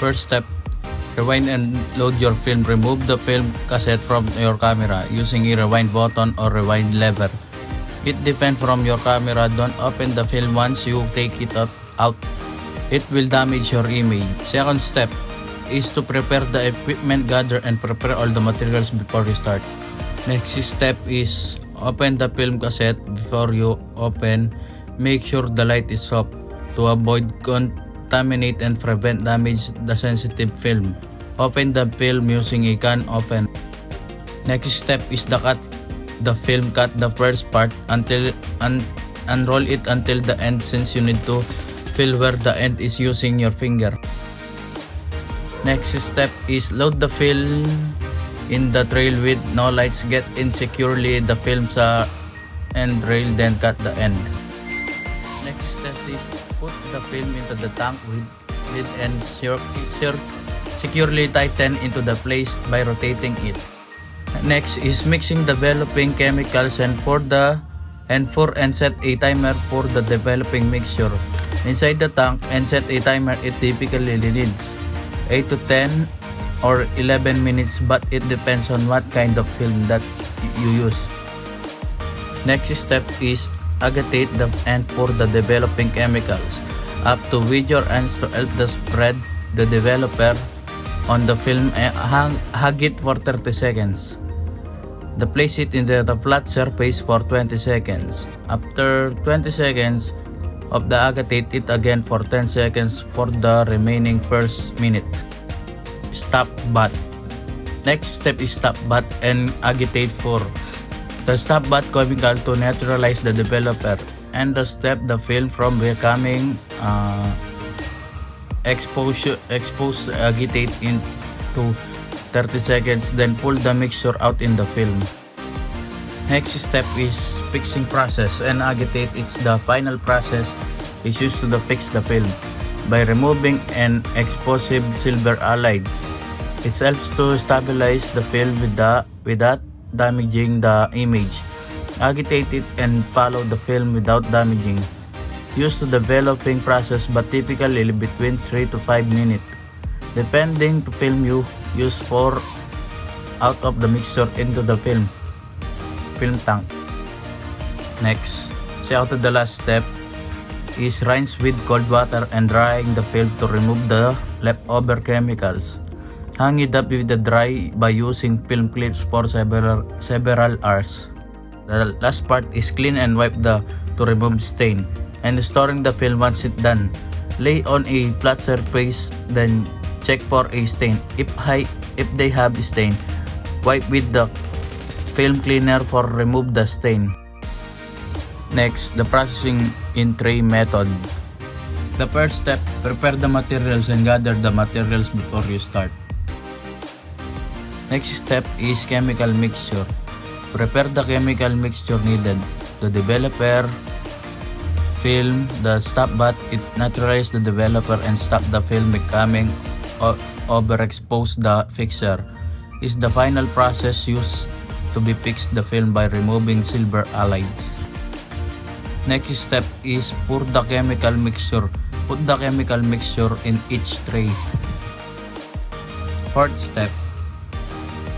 First step, rewind and load your film. Remove the film cassette from your camera using a rewind button or rewind lever. It depends from your camera. Don't open the film once you take it out. It will damage your image. Second step is to prepare the equipment, gather and prepare all the materials before you start. Next step is open the film cassette. Before you open, make sure the light is off to avoid contaminate and prevent damage the sensitive film. Open the film using a can open. Next step is cut the film. Cut the first part until unroll it until the end, since you need to fill where the end is using your finger. Next step is load the film in the trail with no lights. Get in securely the film sa end rail, then cut the end. Next step is put the film into the tank with lid and securely tighten into the place by rotating it. Next is mixing developing chemicals and set a timer for the developing mixture inside the tank and set a timer. It typically needs 8 to 10 or 11 minutes, but it depends on what kind of film that you use. Next step is agitate the end for the developing chemicals up to with your hands to help the spread the developer on the film. Hug it for 30 seconds. Place it in the flat surface for 20 seconds. After 20 seconds of the agitate it again for 10 seconds for the remaining first minute. Stop bath. Next step is stop bath and agitate for the stop bath chemical to neutralize the developer and the step the film from becoming exposed. Agitate into 30 seconds, then pull the mixture out in the film. Next step is fixing process and agitate. It's the final process is used to fix the film by removing and explosive silver halides. It helps to stabilize the film without damaging the image. Agitate it and follow the film without damaging. Used to developing process, but typically between 3 to 5 minutes, depending to film you use for out of the mixture into the film tank. Next, to the last step is rinse with cold water and drying the film to remove the leftover chemicals. Hang it up with the dry by using film clips for several hours. The last part is clean and wipe to remove stain and storing the film. Once it's done, lay on a flat surface, then check for a stain. If they have stain, wipe with the film cleaner for remove the stain. Next, the processing in tray method. The first step, prepare the materials and gather the materials before you start. Next step is chemical mixture. Prepare the chemical mixture needed. The developer, film, the stop bath. It neutralizes the developer and stop the film becoming overexpose. The fixture is the final process used to be fixed the film by removing silver halides. Next step is pour the chemical mixture. Put the chemical mixture in each tray. Fourth step,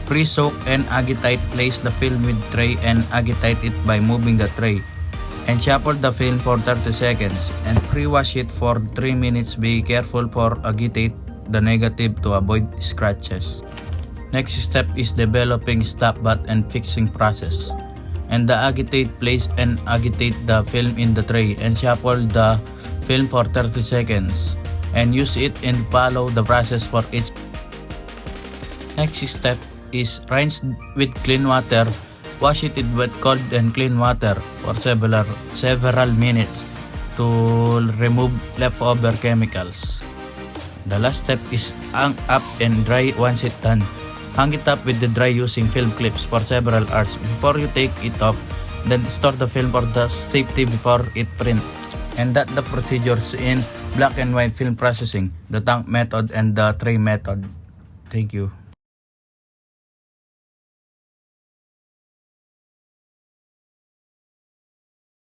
pre-soak and agitate. Place the film with tray and agitate it by moving the tray and shuffle the film for 30 seconds and pre-wash it for 3 minutes. Be careful for agitate the negative to avoid scratches. Next step is developing stop bath and fixing process. And the agitate, place and agitate the film in the tray and shuffle the film for 30 seconds and use it and follow the process for each. Next step is rinse with clean water. Wash it with cold and clean water for several minutes to remove leftover chemicals. The last step is hang up and dry. Once it's done, hang it up with the dry using film clips for several hours before you take it off. Then store the film for the safety before it print. And that the procedures in black and white film processing, the tank method and the tray method. Thank you.